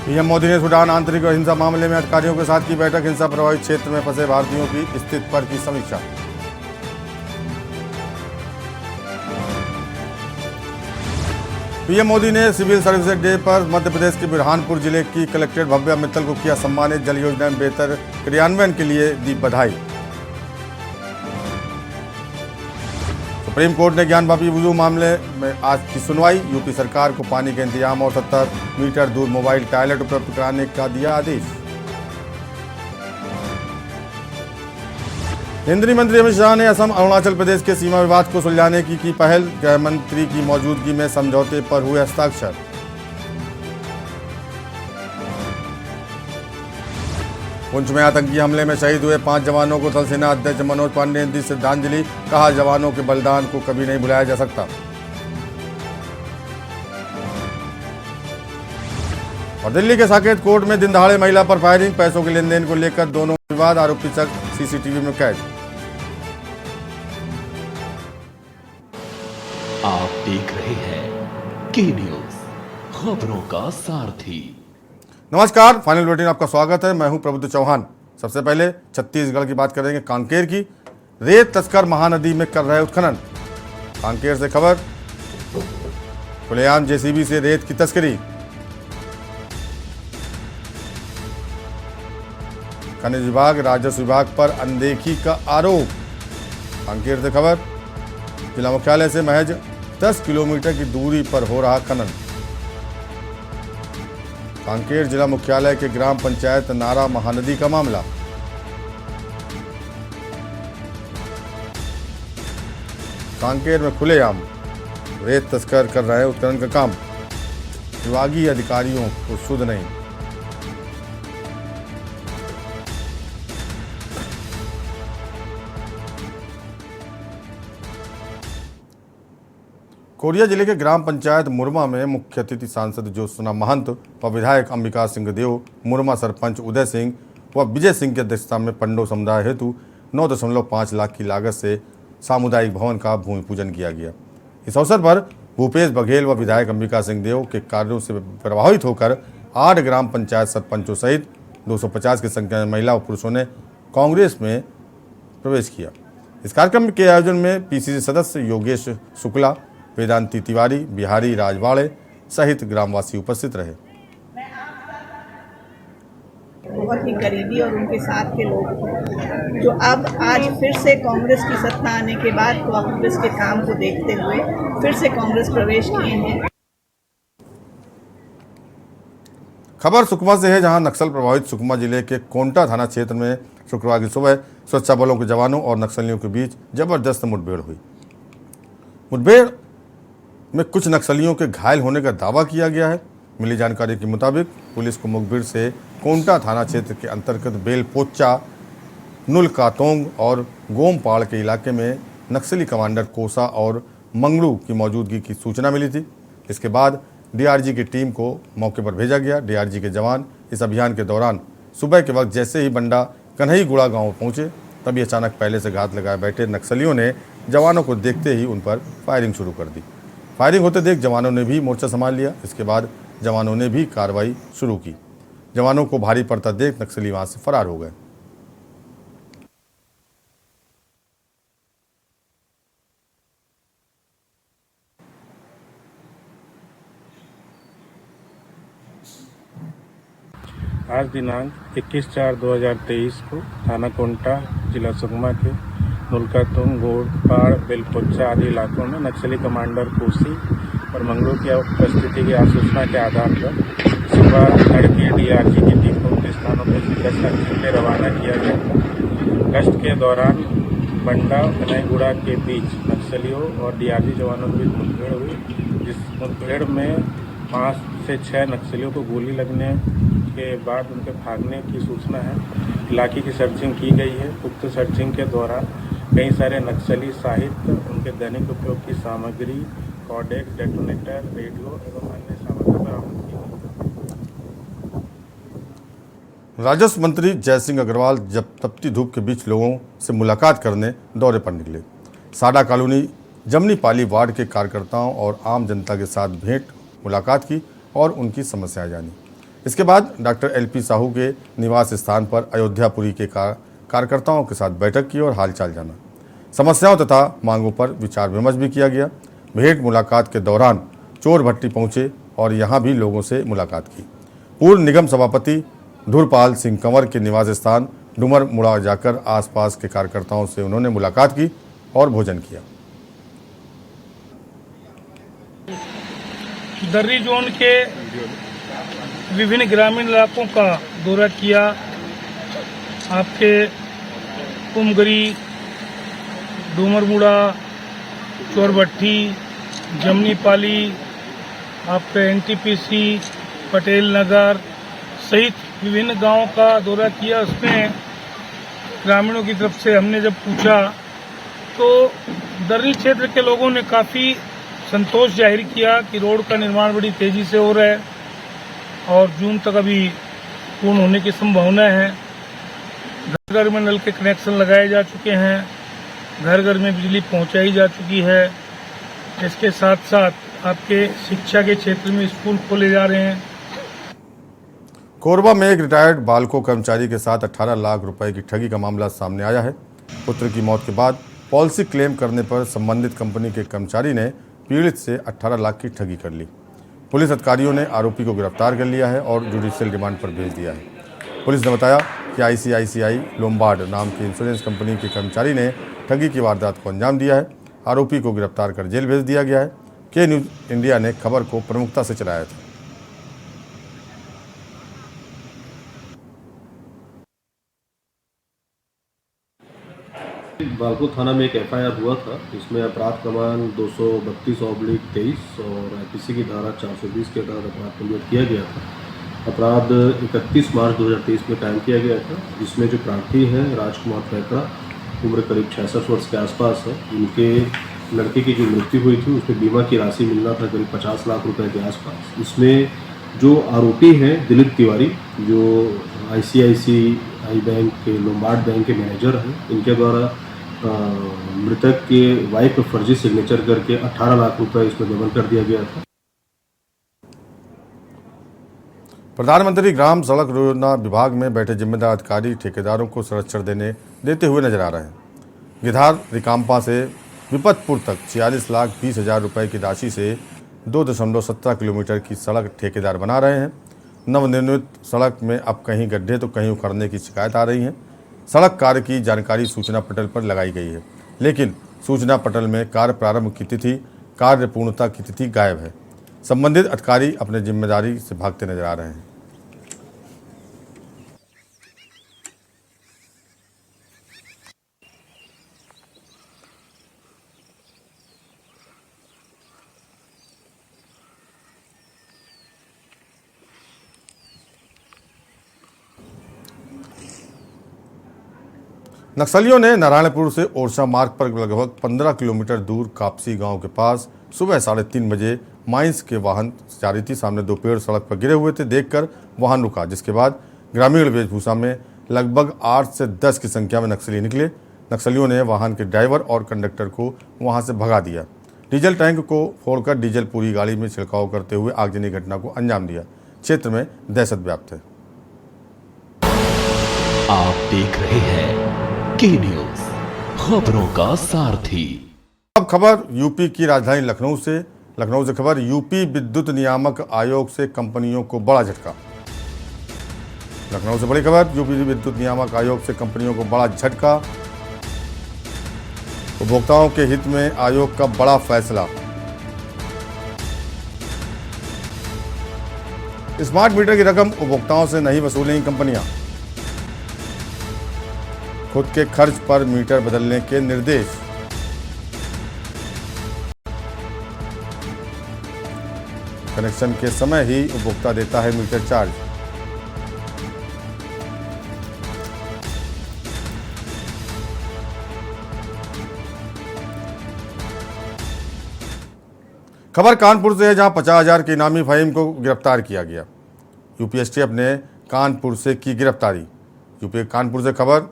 PM Modi ने Sudan आंतरिक हिंसा मामले में अधिकारियों के साथ की बैठक। हिंसा प्रभावित क्षेत्र में फंसे भारतीयों की स्थिति पर की समीक्षा। पीएम मोदी ने सिविल सर्विसेज डे पर मध्य प्रदेश के बुरहानपुर जिले की कलेक्टर भव्या मित्तल को किया सम्मानित। जल योजना में बेहतर क्रियान्वयन के लिए दी बधाई। सुप्रीम कोर्ट ने ज्ञान-वापी वुजू मामले में आज की सुनवाई। यूपी सरकार को पानी के इंतजाम और 70 मीटर दूर मोबाइल टॉयलेट उपलब्ध कराने का दिया आदेश। केंद्रीय मंत्री अमित शाह ने असम अरुणाचल प्रदेश के सीमा विवाद को सुलझाने की पहल। गृह मंत्री की मौजूदगी में समझौते पर हुए हस्ताक्षर। पुंछ में आतंकी हमले में शहीद हुए 5 जवानों को थल सेना अध्यक्ष मनोज पांडे ने दी श्रद्धांजलि। कहा, जवानों के बलिदान को कभी नहीं भुलाया जा सकता। और दिल्ली के साकेत कोर्ट में दिन दहाड़े महिला पर फायरिंग। पैसों के लेन देन को लेकर दोनों विवाद। आरोपी शख्स सीसीटीवी में कैद। आप देख रहे हैं के न्यूज, खबरों का सारथी। नमस्कार, फाइनल बुलेटिन आपका स्वागत है। मैं हूं प्रबुद्ध चौहान। सबसे पहले छत्तीसगढ़ की बात करेंगे। कांकेर की रेत तस्कर महानदी में कर रहे उत्खनन। कांकेर से खबर। खुलेआम जेसीबी से रेत की तस्करी। खनिज विभाग राजस्व विभाग पर अनदेखी का आरोप। कांकेर से खबर। जिला मुख्यालय से महज 10 किलोमीटर की दूरी पर हो रहा खनन। कांकेर जिला मुख्यालय के ग्राम पंचायत नारा महानदी का मामला। कांकेर में खुलेआम रेत तस्कर कर रहे उत्खनन का काम। विभागीय अधिकारियों को सुध नहीं। कोरिया जिले के ग्राम पंचायत मुरमा में मुख्य अतिथि सांसद ज्योत्सना महंत व विधायक अंबिका सिंह देव, मुरमा सरपंच उदय सिंह व विजय सिंह की अध्यक्षता में पंडो समुदाय हेतु 9.5 लाख की लागत से सामुदायिक भवन का भूमि पूजन किया गया। इस अवसर पर भूपेश बघेल व विधायक अंबिका सिंह देव के कार्यों से प्रभावित होकर 8 ग्राम पंचायत सरपंचों सहित 250 की संख्या में महिला व पुरुषों ने कांग्रेस में प्रवेश किया। इस कार्यक्रम के आयोजन में पीसीसी सदस्य योगेश शुक्ला, वेदांती तिवारी, बिहारी राजवाड़े सहित ग्रामवासी उपस्थित रहे। बहुत ही करीबी और उनके साथ के लोग जो अब आज फिर से कांग्रेस की सत्ता आने के बाद कांग्रेस के काम को देखते हुए फिर से कांग्रेस प्रवेश किए हैं। खबर सुकमा से है, जहां नक्सल प्रभावित सुकमा जिले के कोंटा थाना क्षेत्र में शुक्रवार की सुबह सुरक्षा बलों के जवानों और नक्सलियों के बीच जबरदस्त मुठभेड़ हुई। मुठभेड़ में कुछ नक्सलियों के घायल होने का दावा किया गया है। मिली जानकारी के मुताबिक पुलिस को मुखबिर से कोंटा थाना क्षेत्र के अंतर्गत बेलपोचा, नुलकातोंग और गोमपाड़ के इलाके में नक्सली कमांडर कोसा और मंगड़ू की मौजूदगी की सूचना मिली थी। इसके बाद डीआरजी की टीम को मौके पर भेजा गया। डीआरजी के जवान इस अभियान के दौरान सुबह के वक्त जैसे ही बंडा कन्हईगुड़ा गांव पहुंचे, तभी अचानक पहले से घात लगाए बैठे नक्सलियों ने जवानों को देखते ही उन पर फायरिंग शुरू कर दी। फायरिंग होते देख जवानों ने भी मोर्चा संभाल लिया। इसके बाद जवानों ने भी कार्रवाई शुरू की। जवानों को भारी पड़ता देख नक्सली वहां से फरार हो गए। आज दिनांक 21/4/2023 को थाना कोंटा, जिला सुकमा के नुलकातुंग, गोड़पाड़, बेलपोचा आदि इलाकों में नक्सली कमांडर कोसी और मंगड़ू की उपस्थिति की सूचना के आधार पर सुबह तड़के डीआरजी की टीम को उनके स्थानों पर गश्त के लिए रवाना किया गया। गश्त के दौरान बंडा और कन्हईगुड़ा के बीच नक्सलियों और डीआरजी जवानों के बीच मुठभेड़ हुई, जिस मुठभेड़ में 5 से 6 नक्सलियों को गोली लगने के बाद उनके भागने की सूचना है। इलाके की सर्चिंग की गई है। उक्त सर्चिंग के दौरान कई सारे नक्सली साहित्य, उनके दैनिक उपयोग की सामग्री, कॉडेक्स, डेटोनेटर, रेडियो एवं अन्य सामग्री बरामद की गई। राजस्व मंत्री जयसिंह अग्रवाल जब तपती धूप के बीच लोगों से मुलाकात करने दौरे पर निकले। साडा कॉलोनी जमनी पाली वार्ड के कार्यकर्ताओं और आम जनता के साथ भेंट मुलाकात की और उनकी समस्याएं जानी। इसके बाद डॉक्टर LP साहू के निवास स्थान पर अयोध्यापुरी के कार्यकर्ताओं के साथ बैठक की और हालचाल जाना। समस्याओं तथा मांगों पर विचार विमर्श भी किया गया। भेंट मुलाकात के दौरान चोर भट्टी पहुंचे और यहां भी लोगों से मुलाकात की। पूर्व निगम सभापति धुरपाल सिंह कंवर के निवास स्थान डुमर मुड़ा जाकर आसपास के कार्यकर्ताओं से उन्होंने मुलाकात की और भोजन किया। दर्री जोन के विभिन्न ग्रामीण इलाकों का दौरा किया। आपके कुमगरी, डूमरमुड़ा, चोरभट्टी, जमनीपाली, आपके NTPC, पटेल नगर सहित विभिन्न गांवों का दौरा किया। उसमें ग्रामीणों की तरफ से हमने जब पूछा तो दर्री क्षेत्र के लोगों ने काफ़ी संतोष जाहिर किया कि रोड का निर्माण बड़ी तेजी से हो रहा है और जून तक अभी पूर्ण होने की संभावना है। घर घर में नल के कनेक्शन लगाए जा चुके हैं, घर घर में बिजली पहुंचाई जा चुकी है। इसके साथ साथ आपके शिक्षा के क्षेत्र में स्कूल खोले जा रहे हैं। कोरबा में एक रिटायर्ड बालको कर्मचारी के साथ 18 लाख रुपए की ठगी का मामला सामने आया है। पुत्र की मौत के बाद पॉलिसी क्लेम करने पर संबंधित कंपनी के कर्मचारी ने पीड़ित से 18 लाख की ठगी कर ली। पुलिस अधिकारियों ने आरोपी को गिरफ्तार कर लिया है और जुडिशियल रिमांड पर भेज दिया है। पुलिस ने बताया कि ICICI लोम्बार्ड नाम की इंश्योरेंस कंपनी के कर्मचारी ने ठगी की वारदात को अंजाम दिया है। आरोपी को गिरफ्तार कर जेल भेज दिया गया है। के न्यूज़ इंडिया ने खबर को प्रमुखता से चलाया था। बालको थाना में एक FIR हुआ था। इसमें अपराध क्रमांक 232/23 और IPC की धारा 420 के तहत अपराध पंजीबद्ध किया गया था। अपराध 31 मार्च 2023 में कायम किया गया था, जिसमें जो प्रार्थी हैं राजकुमार फैकड़ा, उम्र करीब 66 वर्ष के आसपास है। उनके लड़के की जो मृत्यु हुई थी उसमें बीमा की राशि मिलना था करीब 50 लाख रुपए के आसपास। इसमें जो आरोपी हैं दिलीप तिवारी, जो ICICI बैंक के लोम्बार्ड बैंक के मैनेजर हैं, इनके द्वारा मृतक के वाइफ पर फर्जी सिग्नेचर करके 18 लाख रुपए इसमें गबन कर दिया गया था। प्रधानमंत्री ग्राम सड़क योजना विभाग में बैठे जिम्मेदार अधिकारी ठेकेदारों को संरक्षण देते हुए नजर आ रहे हैं। गिधार रिकाम्पा से विपतपुर तक 46,20,000 रुपए की राशि से 2.17 किलोमीटर की सड़क ठेकेदार बना रहे हैं। नवनिर्मित सड़क में अब कहीं गड्ढे तो कहीं उखड़ने की शिकायत आ रही है। सड़क कार्य की जानकारी सूचना पटल पर लगाई गई है, लेकिन सूचना पटल में कार्य प्रारंभ की तिथि, कार्य पूर्णता की तिथि गायब है। संबंधित अधिकारी अपने जिम्मेदारी से भागते नजर आ रहे हैं। नक्सलियों ने नारायणपुर से ओरछा मार्ग पर लगभग 15 किलोमीटर दूर कापसी गांव के पास सुबह 3:30 बजे माइंस के वाहन जा रही थी। सामने 2 पेड़ सड़क पर गिरे हुए थे। देखकर वाहन रुका, जिसके बाद ग्रामीण वेशभूषा में लगभग 8 से 10 की संख्या में नक्सली निकले। नक्सलियों ने वाहन के ड्राइवर और कंडक्टर को वहां से भगा दिया। डीजल टैंक को फोड़कर डीजल पूरी गाड़ी में छिड़काव करते हुए आगजनी घटना को अंजाम दिया। क्षेत्र में दहशत व्याप्त है। आप देख रहे हैं के न्यूज, खबरों का सारथी। अब खबर यूपी की राजधानी लखनऊ से खबर। यूपी विद्युत नियामक आयोग से कंपनियों को बड़ा झटका। लखनऊ से बड़ी खबर। यूपी विद्युत नियामक आयोग से कंपनियों को बड़ा झटका। उपभोक्ताओं के हित में आयोग का बड़ा फैसला। स्मार्ट मीटर की रकम उपभोक्ताओं से नहीं वसूलेंगी कंपनियां। खुद के खर्च पर मीटर बदलने के निर्देश। कनेक्शन के समय ही उपभोक्ता देता है मीटर चार्ज। खबर कानपुर से है, जहां 50,000 के इनामी फहीम को गिरफ्तार किया गया। यूपी एसटीएफ ने कानपुर से की गिरफ्तारी। यूपी कानपुर से खबर।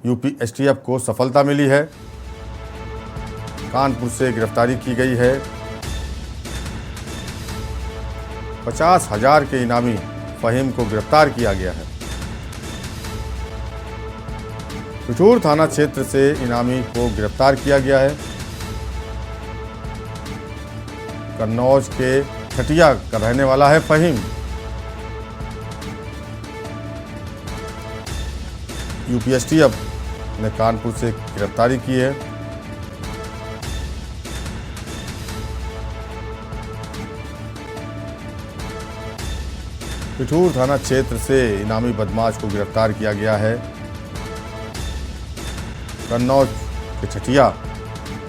यूपी एसटीएफ को सफलता मिली है। कानपुर से गिरफ्तारी की गई है। 50,000 के इनामी फहीम को गिरफ्तार किया गया है। पिठूर थाना क्षेत्र से इनामी को गिरफ्तार किया गया है। कन्नौज के खटिया का रहने वाला है फहीम। यूपीएसटीएफ ने कानपुर से गिरफ्तारी की है। पिठूर थाना क्षेत्र से इनामी बदमाश को गिरफ्तार किया गया है। कन्नौज के छठिया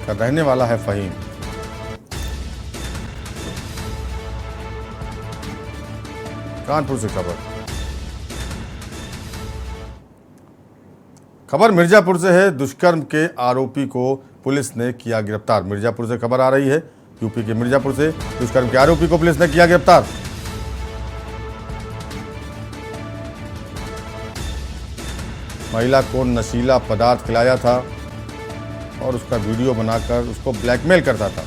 का रहने वाला है फहीम। कानपुर से खबर मिर्जापुर से है। दुष्कर्म के आरोपी को पुलिस ने किया गिरफ्तार। मिर्जापुर से खबर आ रही है। यूपी के मिर्जापुर से दुष्कर्म के आरोपी को पुलिस ने किया गिरफ्तार। महिला को नशीला पदार्थ खिलाया था और उसका वीडियो बनाकर उसको ब्लैकमेल करता था।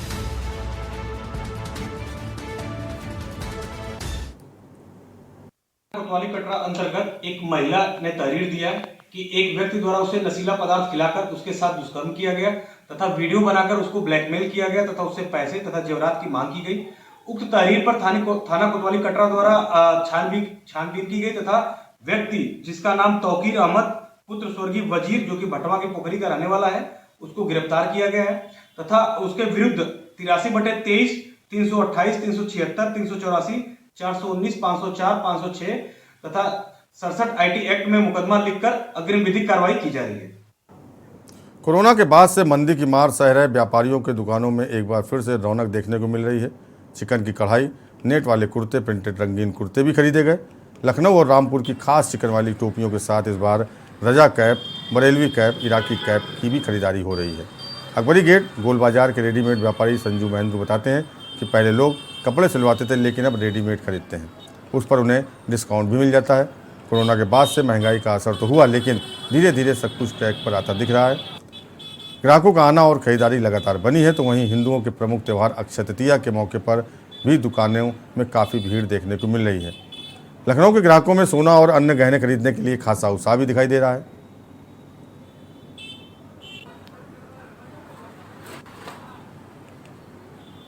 कोतवाली कटरा अंतर्गत एक महिला ने तहरीर दिया कि एक व्यक्ति द्वारा उसे नशीला पदार्थ खिलाकर उसके साथ दुष्कर्म किया गया तथा वीडियो बनाकर उसको ब्लैकमेल किया गया तथा उससे पैसे तथा जेवरात की मांग की गई। उक्त तहरीर पर थाना कोतवाली कटरा द्वारा छानबीन की गई तथा व्यक्ति जिसका नाम तौकीर अहमद पुत्र स्वर्गीय वजीर जो कि भटवा के पोखरी का रहने वाला है उसको गिरफ्तार किया गया है तथा उसके विरुद्ध 83/23, 328, 376, 384, 419, 504, 506 तथा 67 IT एक्ट में मुकदमा लिखकर अग्रिम विधिक कार्रवाई की जा रही है। कोरोना के बाद से मंदी की मार सह रहे व्यापारियों के दुकानों में एक बार फिर से रौनक देखने को मिल रही है। चिकन की कढ़ाई, नेट वाले कुर्ते, प्रिंटेड रंगीन कुर्ते भी खरीदे गए। लखनऊ और रामपुर की खास चिकन वाली टोपियों के साथ इस बार रजा कैप, बरेलवी कैप, इराकी कैप की भी खरीदारी हो रही है। अकबरी गेट गोल बाजार के रेडीमेड व्यापारी संजू महेंद्र बताते हैं कि पहले लोग कपड़े सिलवाते थे लेकिन अब रेडीमेड खरीदते हैं, उस पर उन्हें डिस्काउंट भी मिल जाता है। कोरोना के बाद से महंगाई का असर तो हुआ लेकिन धीरे धीरे सब कुछ ट्रैक पर आता दिख रहा है। ग्राहकों का आना और खरीदारी लगातार बनी है। तो वहीं हिंदुओं के प्रमुख त्यौहार अक्षय तृतीया के मौके पर भी दुकानों में काफ़ी भीड़ देखने को मिल रही है। लखनऊ के ग्राहकों में सोना और अन्य गहने खरीदने के लिए खासा उत्साह भी दिखाई दे रहा है।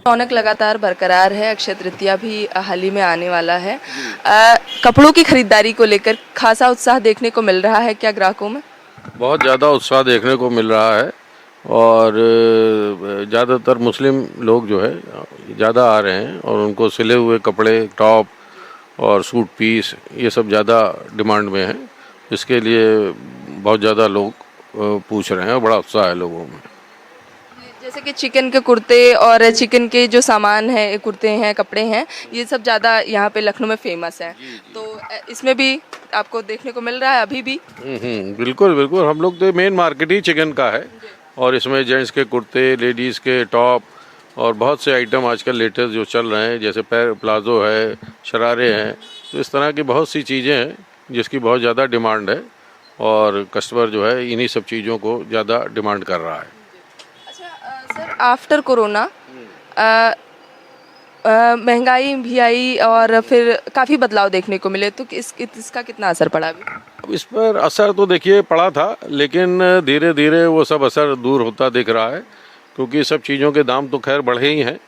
रौनक लगातार बरकरार है। अक्षय तृतीया भी हाल ही में आने वाला है। कपड़ों की खरीदारी को लेकर खासा उत्साह देखने को मिल रहा है क्या ग्राहकों में? बहुत ज़्यादा उत्साह देखने को मिल रहा है और ज़्यादातर मुस्लिम लोग जो है ज़्यादा आ रहे हैं और उनको सिले हुए कपड़े, टॉप और सूट पीस ये सब ज़्यादा डिमांड में है। इसके लिए बहुत ज़्यादा लोग पूछ रहे हैं और बड़ा उत्साह है लोगों में। जैसे कि चिकन के कुर्ते और चिकन के जो सामान है, कुर्ते हैं, कपड़े हैं, ये सब ज़्यादा यहाँ पे लखनऊ में फेमस है। तो इसमें भी आपको देखने को मिल रहा है अभी भी? बिल्कुल बिल्कुल। हम लोग तो मेन मार्केट ही चिकन का है और इसमें जेंट्स के कुर्ते, लेडीज़ के टॉप और बहुत से आइटम आजकल लेटेस्ट जो चल रहे हैं जैसे पैर प्लाजो है, शरारे हैं, तो इस तरह की बहुत सी चीज़ें हैं जिसकी बहुत ज़्यादा डिमांड है और कस्टमर जो है इन्हीं सब चीज़ों को ज़्यादा डिमांड कर रहा है। सर, आफ्टर कोरोना महंगाई भी आई और फिर काफ़ी बदलाव देखने को मिले, तो इसका कितना असर पड़ा अभी? इस पर असर तो देखिए पड़ा था लेकिन धीरे धीरे वो सब असर दूर होता दिख रहा है क्योंकि सब चीज़ों के दाम तो खैर बढ़े ही हैं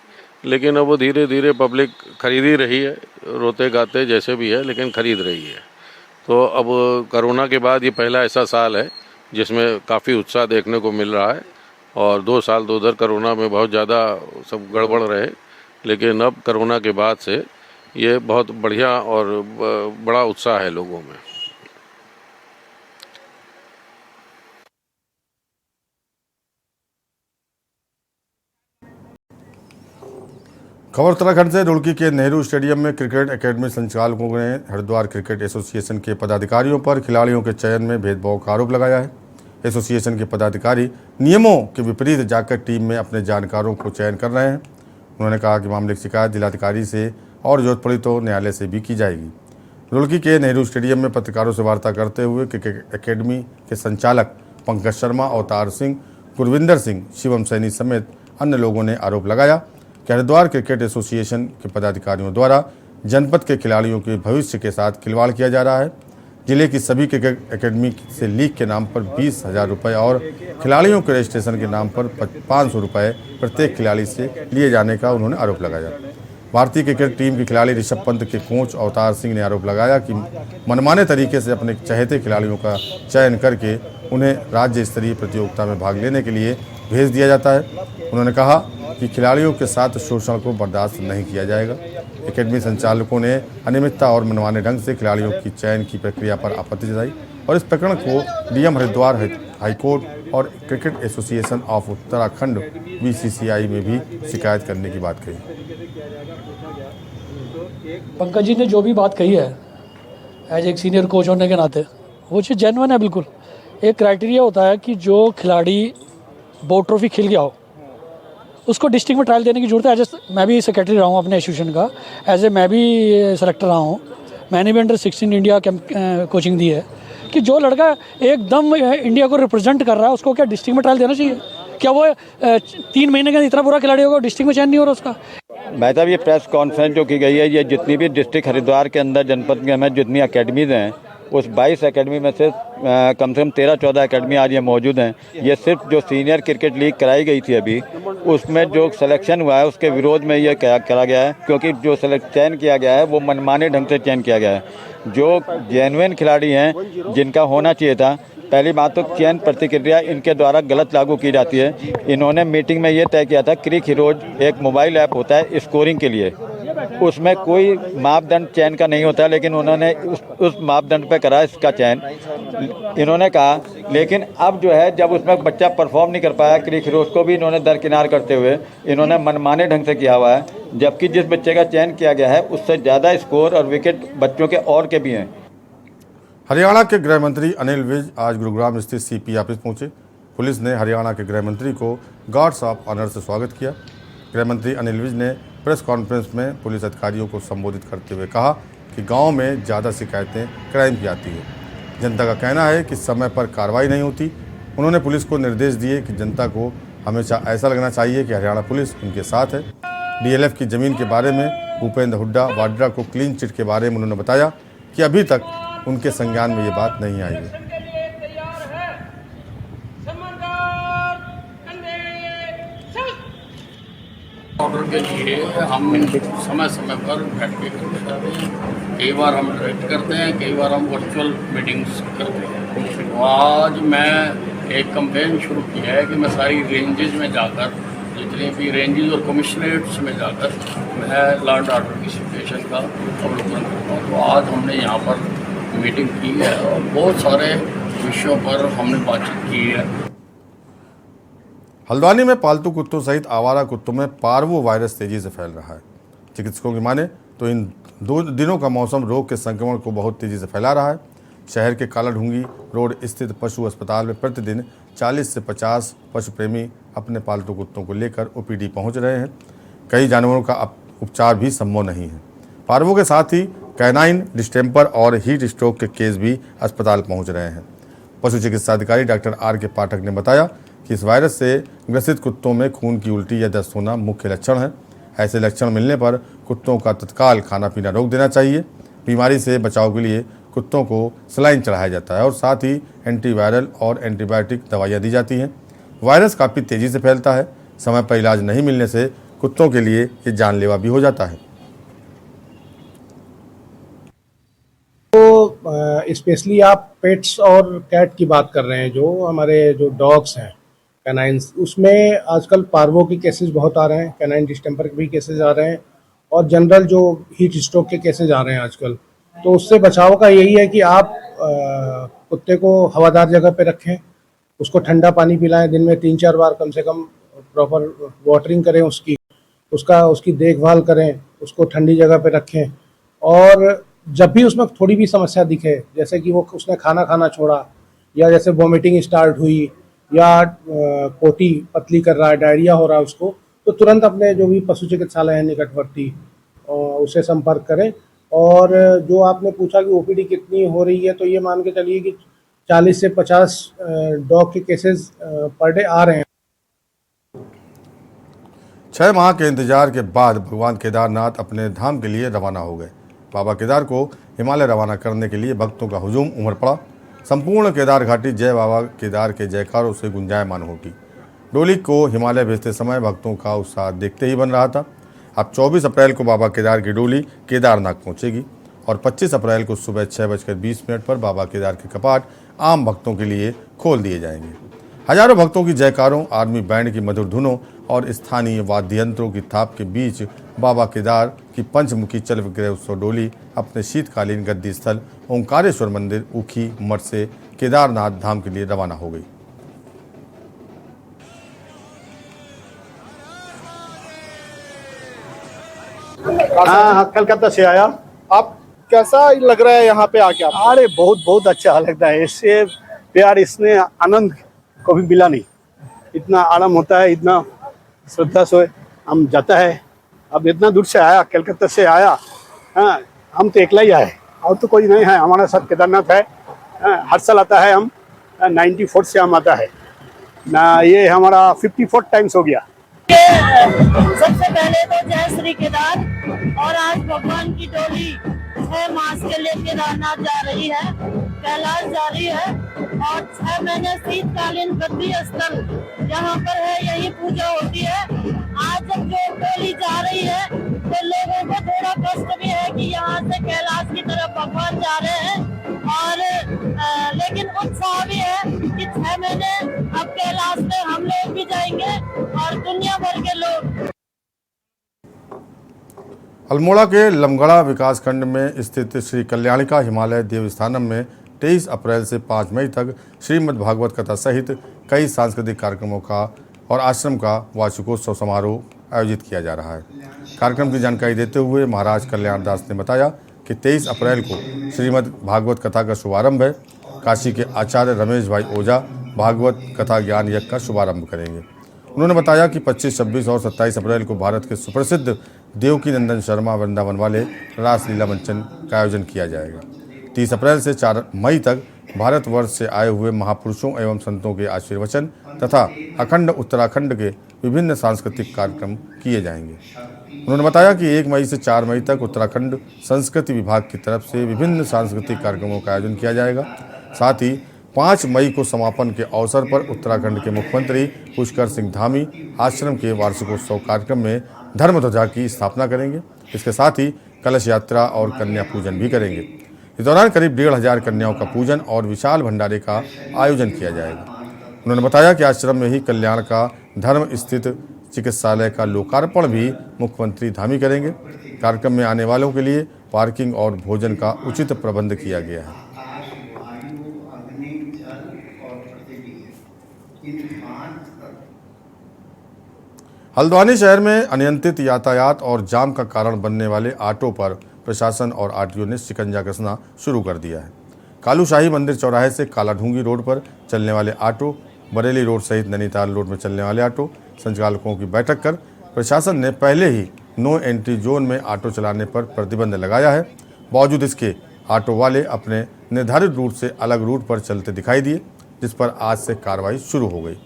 लेकिन अब वो धीरे धीरे पब्लिक खरीद ही रही है, रोते गाते जैसे भी है लेकिन खरीद रही है। तो अब कोरोना के बाद ये पहला ऐसा साल है जिसमें काफ़ी उत्साह देखने को मिल रहा है और 2 साल तो उधर कोरोना में बहुत ज़्यादा सब गड़बड़ रहे लेकिन अब कोरोना के बाद से ये बहुत बढ़िया और बड़ा उत्साह है लोगों में। खबर उत्तराखंड से। रुड़की के नेहरू स्टेडियम में क्रिकेट एकेडमी संचालकों ने हरिद्वार क्रिकेट एसोसिएशन के पदाधिकारियों पर खिलाड़ियों के चयन में भेदभाव का आरोप लगाया है। एसोसिएशन के पदाधिकारी नियमों के विपरीत जाकर टीम में अपने जानकारों को चयन कर रहे हैं। उन्होंने कहा कि मामले की शिकायत जिलाधिकारी से और जरूरत पड़ी तो न्यायालय से भी की जाएगी। रुड़की के नेहरू स्टेडियम में पत्रकारों से वार्ता करते हुए क्रिकेट एकेडमी के संचालक पंकज शर्मा, अवतार सिंह, गुरविंदर सिंह, शिवम सैनी समेत अन्य लोगों ने आरोप लगाया कि हरिद्वार क्रिकेट एसोसिएशन के पदाधिकारियों द्वारा जनपद के खिलाड़ियों के भविष्य के साथ खिलवाड़ किया जा रहा है। जिले की सभी क्रिकेट एकेडमी से लीग के नाम पर 20,000 रुपये और खिलाड़ियों के रजिस्ट्रेशन के नाम पर 500 रुपये प्रत्येक खिलाड़ी से लिए जाने का उन्होंने आरोप लगाया। भारतीय क्रिकेट टीम के खिलाड़ी ऋषभ पंत के कोच अवतार सिंह ने आरोप लगाया कि मनमाने तरीके से अपने चहेते खिलाड़ियों का चयन करके उन्हें राज्य स्तरीय प्रतियोगिता में भाग लेने के लिए भेज दिया जाता है। उन्होंने कहा कि खिलाड़ियों के साथ शोषण को बर्दाश्त नहीं किया जाएगा। एकेडमी संचालकों ने अनियमितता और मनमाने ढंग से खिलाड़ियों की चयन की प्रक्रिया पर आपत्ति जताई और इस प्रकरण को डीएम हरिद्वार हाईकोर्ट और cricket association of Uttarakhand BCCI में भी शिकायत करने की बात कही। पंकज जी ने जो भी बात कही है एज एक सीनियर कोच होने के नाते वो चीज़ जेन्युइन है। बिल्कुल एक क्राइटेरिया होता है कि जो खिलाड़ी बोर्ड ट्रॉफी खेल गया हो उसको डिस्ट्रिक्ट में ट्रायल देने की जरूरत है। एज मैं भी सेक्रेटरी रहा हूँ अपने एसोसिएशन का, एज ए मैं भी सेलेक्टर रहा हूँ। मैंने भी अंडर 16 इंडिया कैंप कोचिंग दी है कि जो लड़का एकदम इंडिया को रिप्रेजेंट कर रहा है उसको क्या डिस्ट्रिक्ट में ट्रायल देना चाहिए? क्या वो 3 महीने का इतना बुरा खिलाड़ी होगा डिस्ट्रिक्ट में चयन नहीं हो रहा उसका? भाई साहब ये प्रेस कॉन्फ्रेंस जो की गई है, ये जितनी भी डिस्ट्रिक्ट हरिद्वार के अंदर जनपद के में जितनी अकेडमीज़ हैं उस 22 एकेडमी में से कम 13-14 एकेडमी आज ये मौजूद हैं। ये सिर्फ जो सीनियर क्रिकेट लीग कराई गई थी अभी उसमें जो सिलेक्शन हुआ है उसके विरोध में ये करा गया है, क्योंकि जो चयन किया गया है वो मनमाने ढंग से चयन किया गया है। जो जेन्युइन खिलाड़ी हैं जिनका होना चाहिए था, पहली बात तो चयन प्रतिक्रिया इनके द्वारा गलत लागू की जाती है। इन्होंने मीटिंग में ये तय किया था क्रिक हीरोज एक मोबाइल ऐप होता है स्कोरिंग के लिए, उसमें कोई मापदंड चयन का नहीं होता, लेकिन उन्होंने उस मापदंड पे करा इसका चयन इन्होंने कहा। लेकिन अब जो है जब उसमें बच्चा परफॉर्म नहीं कर पाया, क्रिक हीरोज को भी इन्होंने दरकिनार करते हुए इन्होंने मनमाने ढंग से किया हुआ है, जबकि जिस बच्चे का चयन किया गया है उससे ज़्यादा स्कोर और विकेट बच्चों के और के भी हैं। हरियाणा के गृह मंत्री अनिल विज आज गुरुग्राम स्थित सीपी ऑफिस पहुंचे। पुलिस ने हरियाणा के गृह मंत्री को गार्ड्स ऑफ ऑनर से स्वागत किया। गृह मंत्री अनिल विज ने प्रेस कॉन्फ्रेंस में पुलिस अधिकारियों को संबोधित करते हुए कहा कि गांव में ज़्यादा शिकायतें क्राइम की आती हैं। जनता का कहना है कि समय पर कार्रवाई नहीं होती। उन्होंने पुलिस को निर्देश दिए कि जनता को हमेशा ऐसा लगना चाहिए कि हरियाणा पुलिस उनके साथ है। डीएलएफ की ज़मीन के बारे में भूपेंद्र हुड्डा वाड्रा को क्लीन चिट के बारे में उन्होंने बताया कि अभी तक उनके संज्ञान में ये बात नहीं आई है। ऑर्डर के लिए हम समय समय पर बैठकें करते रहते हैं। कई बार हम डायरेक्ट करते हैं, कई बार हम वर्चुअल मीटिंग्स करते हैं। तो आज मैं एक कैंपेन शुरू किया है कि मैं सारी रेंजेस में जाकर, जितने भी रेंजेस और कमिश्नरेट्स में जाकर मैं लॉ एंड ऑर्डर की सिचुएशन का अवलोकन करता हूँ। तो आज हमने यहाँ पर मीटिंग की है और बहुत सारे विषयों पर हमने बातचीत की है। हल्द्वानी में पालतू कुत्तों सहित आवारा कुत्तों में पार्वो वायरस तेजी से फैल रहा है। चिकित्सकों की माने तो इन 2 दिनों का मौसम रोग के संक्रमण को बहुत तेजी से फैला रहा है। शहर के कालाढूंगी रोड स्थित पशु अस्पताल में प्रतिदिन 40 से 50 पशु प्रेमी अपने पालतू कुत्तों को लेकर ओपीडी पहुंच रहे हैं। कई जानवरों का उपचार भी संभव नहीं है। पार्वो के साथ ही कैनाइन डिस्टेम्पर और हीट स्ट्रोक के केस भी अस्पताल पहुंच रहे हैं। पशु चिकित्सा अधिकारी डॉक्टर आर.के. पाठक ने बताया कि इस वायरस से ग्रसित कुत्तों में खून की उल्टी या दस्त होना मुख्य लक्षण है। ऐसे लक्षण मिलने पर कुत्तों का तत्काल खाना पीना रोक देना चाहिए। बीमारी से बचाव के लिए कुत्तों को सलाइन चढ़ाया जाता है और साथ ही एंटीवायरल और एंटीबायोटिक दवाइयाँ दी जाती हैं। वायरस काफ़ी तेज़ी से फैलता है। समय पर इलाज नहीं मिलने से कुत्तों के लिए ये जानलेवा भी हो जाता है। तो स्पेशली आप पेट्स और कैट की बात कर रहे हैं, जो हमारे जो डॉग्स हैं कैनाइंस, उसमें आजकल पार्वो के केसेस बहुत आ रहे हैं, कैनाइन डिस्टेम्पर के भी केसेस आ रहे हैं और जनरल जो हीट स्ट्रोक के केसेस आ रहे हैं आजकल। तो उससे बचाव का यही है कि आप कुत्ते को हवादार जगह पे रखें, उसको ठंडा पानी पिलाएं, दिन में 3-4 बार कम से कम प्रॉपर वाटरिंग करें, उसकी देखभाल करें, उसको ठंडी जगह पे रखें। और जब भी उसमें थोड़ी भी समस्या दिखे, जैसे कि उसने खाना खाना छोड़ा या जैसे वॉमिटिंग स्टार्ट हुई या पोटी पतली कर रहा है, डायरिया हो रहा है उसको, तो तुरंत अपने जो भी पशु चिकित्सालय है निकटवर्ती उससे संपर्क करें। और जो आपने पूछा कि ओपीडी कितनी हो रही है, तो ये मान के चलिए कि 40 से 50 डॉग के केसेस पर डे आ रहे हैं। 6 माह के इंतजार के बाद भगवान केदारनाथ अपने धाम के लिए रवाना हो गए। बाबा केदार को हिमालय रवाना करने के लिए भक्तों का हुजूम उमड़ पड़ा। संपूर्ण केदार घाटी जय बाबा केदार के जयकारों से गुंजायमान होगी। डोली को हिमालय भेजते समय भक्तों का उत्साह देखते ही बन रहा था। अब 24 अप्रैल को बाबा केदार की डोली केदारनाथ पहुंचेगी और 25 अप्रैल को सुबह 6:20 पर बाबा केदार के कपाट आम भक्तों के लिए खोल दिए जाएंगे। हजारों भक्तों की जयकारों, आर्मी बैंड की मधुर धुनों और स्थानीय वाद्य यंत्रों की थाप के बीच बाबा केदार की पंचमुखी चल विग्रह उत्सव डोली अपने शीतकालीन गद्दी स्थल ओंकारेश्वर मंदिर ऊखी मठ से केदारनाथ धाम के लिए रवाना हो गई। हाँ, कलकत्ता से आया। आप कैसा लग रहा है यहाँ पे आके? आप अरे बहुत बहुत अच्छा लगता है। इससे प्यार, इसने आनंद कभी मिला नहीं। इतना आराम होता है, इतना श्रद्धा से हम जाता है। अब इतना दूर से आया, कलकत्ता से आया। हाँ, हम तो अकेला ही आए और तो कोई नहीं है। हमारे साथ केदारनाथ है। हर साल आता है। हम 94 से हम आता है ना। ये हमारा 54 टाइम्स हो गया। सबसे पहले तो जय श्री केदार। और आज भगवान की डोली 6 मास के लिए केदारनाथ जा रही है, कैलाश जा रही है। और 6 महीने शीतकालीन गद्दी स्थल यहाँ पर है, यही पूजा होती है। आज जब जो डोली जा रही है तो लोगों को थोड़ा कष्ट भी है कि यहाँ से कैलाश की तरफ भगवान जा रहे हैं। और लेकिन उत्साह भी है कि 6 महीने अब कैलाश में हम लोग भी जाएंगे और दुनिया भर के लोग। अल्मोड़ा के लमगड़ा विकासखंड में स्थित श्री कल्याणिका हिमालय देवस्थानम में 23 अप्रैल से 5 मई तक श्रीमद् भागवत कथा सहित कई सांस्कृतिक कार्यक्रमों का और आश्रम का वार्षिकोत्सव समारोह आयोजित किया जा रहा है। कार्यक्रम की जानकारी देते हुए महाराज कल्याण दास ने बताया कि 23 अप्रैल को श्रीमद् भागवत कथा का शुभारंभ है। काशी के आचार्य रमेश भाई ओझा भागवत कथा ज्ञान यज्ञ का शुभारंभ करेंगे। उन्होंने बताया कि 25, 26 और 27 अप्रैल को भारत के सुप्रसिद्ध देवकी नंदन शर्मा वृंदावन वाले रासलीला मंचन का आयोजन किया जाएगा। 30 अप्रैल से 4 मई तक भारतवर्ष से आए हुए महापुरुषों एवं संतों के आशीर्वचन तथा अखंड उत्तराखंड के विभिन्न सांस्कृतिक कार्यक्रम किए जाएंगे। उन्होंने बताया कि 1 मई से 4 मई तक उत्तराखंड संस्कृति विभाग की तरफ से विभिन्न सांस्कृतिक कार्यक्रमों का आयोजन किया जाएगा। साथ ही 5 मई को समापन के अवसर पर उत्तराखंड के मुख्यमंत्री पुष्कर सिंह धामी आश्रम के वार्षिकोत्सव कार्यक्रम में धर्म ध्वजा की स्थापना करेंगे। इसके साथ ही कलश यात्रा और कन्या पूजन भी करेंगे। इस दौरान करीब 1,500 कन्याओं का पूजन और विशाल भंडारे का आयोजन किया जाएगा। उन्होंने बताया कि आश्रम में ही कल्याण का धर्म स्थित चिकित्सालय का लोकार्पण भी मुख्यमंत्री धामी करेंगे। कार्यक्रम में आने वालों के लिए पार्किंग और भोजन का उचित प्रबंध किया गया है। हल्द्वानी शहर में अनियंत्रित यातायात और जाम का कारण बनने वाले ऑटो पर प्रशासन और आरटीओ ने शिकंजा कसना शुरू कर दिया है। कालूशाही मंदिर चौराहे से कालाढूंगी रोड पर चलने वाले ऑटो, बरेली रोड सहित नैनीताल रोड में चलने वाले ऑटो संचालकों की बैठक कर प्रशासन ने पहले ही नो एंट्री जोन में ऑटो चलाने पर प्रतिबंध लगाया है। बावजूद इसके ऑटो वाले अपने निर्धारित रूट से अलग रूट पर चलते दिखाई दिए, जिस पर आज से कार्रवाई शुरू हो गई।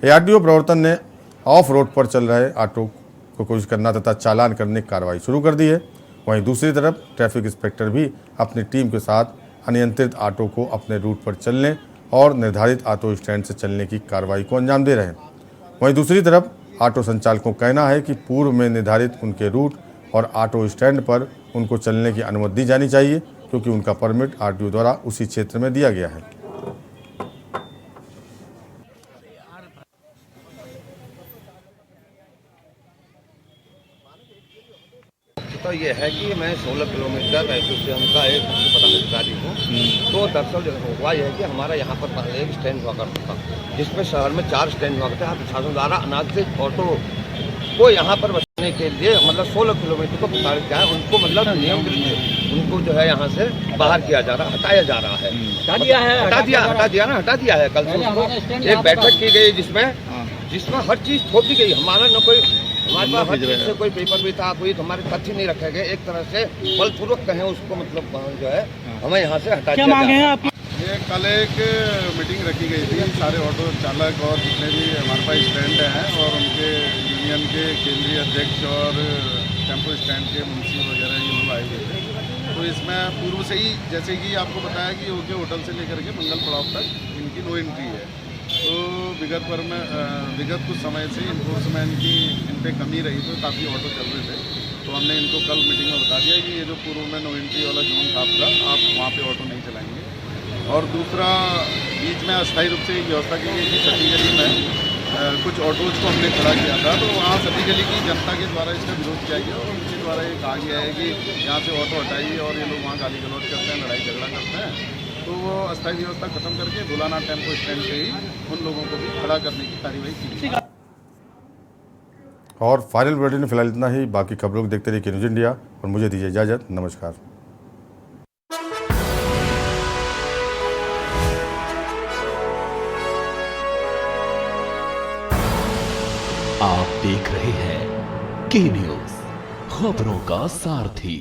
एआरटीओ प्रवर्तन ने ऑफ रोड पर चल रहे ऑटो को कोशिश करना तथा चालान करने की कार्रवाई शुरू कर दी है। वहीं दूसरी तरफ ट्रैफिक इंस्पेक्टर भी अपनी टीम के साथ अनियंत्रित ऑटो को अपने रूट पर चलने और निर्धारित ऑटो स्टैंड से चलने की कार्रवाई को अंजाम दे रहे हैं। वहीं दूसरी तरफ ऑटो संचालकों का कहना है कि पूर्व में निर्धारित उनके रूट और ऑटो स्टैंड पर उनको चलने की अनुमति दी जानी चाहिए, क्योंकि उनका परमिट आरटीओ द्वारा उसी क्षेत्र में दिया गया है। तो ये है कि मैं 16 किलोमीटर एसोसिएशन का एक पदाधिकारी हूँ। तो दरअसल हुआ यह है कि हमारा यहाँ पर पहले एक स्टैंड हुआ करता था, जिसमें शहर में 4 स्टैंड हुआ करते हैं। प्रशासन द्वारा अनाधिकृत ऑटो को यहाँ पर बचने के लिए मतलब 16 किलोमीटर को प्रसारित किया है। उनको मतलब नियम उनको जो है यहाँ से बाहर किया जा रहा है, हटाया जा रहा है। हटा दिया है। कल से एक बैठक की गई जिसमें हर चीज़ थोप दी गई। हमारा न कोई हमारे पास हर चीज़ से कोई पेपर भी था, कोई हमारे तथ्य नहीं रखे गए। एक तरह से बलपूर्वक कहें उसको मतलब जो है हमें यहाँ से हटा दिया गया। ये कल एक मीटिंग रखी गई थी, सारे ऑटो चालक और जितने भी हमारे पास स्टैंड हैं और उनके यूनियन के केंद्रीय अध्यक्ष और टेम्पो स्टैंड के मुंशी वगैरह ये लोग आए हुए थे। तो इसमें पूर्व से ही जैसे कि आपको बताया कि ओके होटल से लेकर के मंगल पड़ाव तक इनकी नो एंट्री है। तो विगत कुछ समय से इन्फोर्समेंट की इन पर कमी रही, तो काफ़ी ऑटो चल रहे थे। तो हमने इनको कल मीटिंग में बता दिया कि ये जो पूर्व में नो एंट्री वाला जोन था आपका, आप वहाँ पे ऑटो नहीं चलाएंगे। और दूसरा, बीच में अस्थायी रूप से व्यवस्था की गई थी सती गली में कुछ ऑटोज़ को हमने खड़ा किया था, तो वहाँ सती गली की जनता के द्वारा इसका विरोध किया गया और उनके द्वारा ये कहा गया है कि यहाँ से ऑटो हटाइए, और ये लोग वहाँ गाली गलौज करते हैं, लड़ाई झगड़ा करते हैं। तो वो अस्थायी व्यवस्था खत्म करके धुलाना टेम्पो स्टैंड पे ही उन लोगों को भी खड़ा करने की कार्यवाही की। और फाइनल बुलेटिन में फिलहाल इतना ही। बाकी खबरों को देखते रहिए न्यूज़ इंडिया और मुझे दीजिए इजाज़त। नमस्कार। आप देख रहे हैं के न्यूज़, खबरों का सारथी।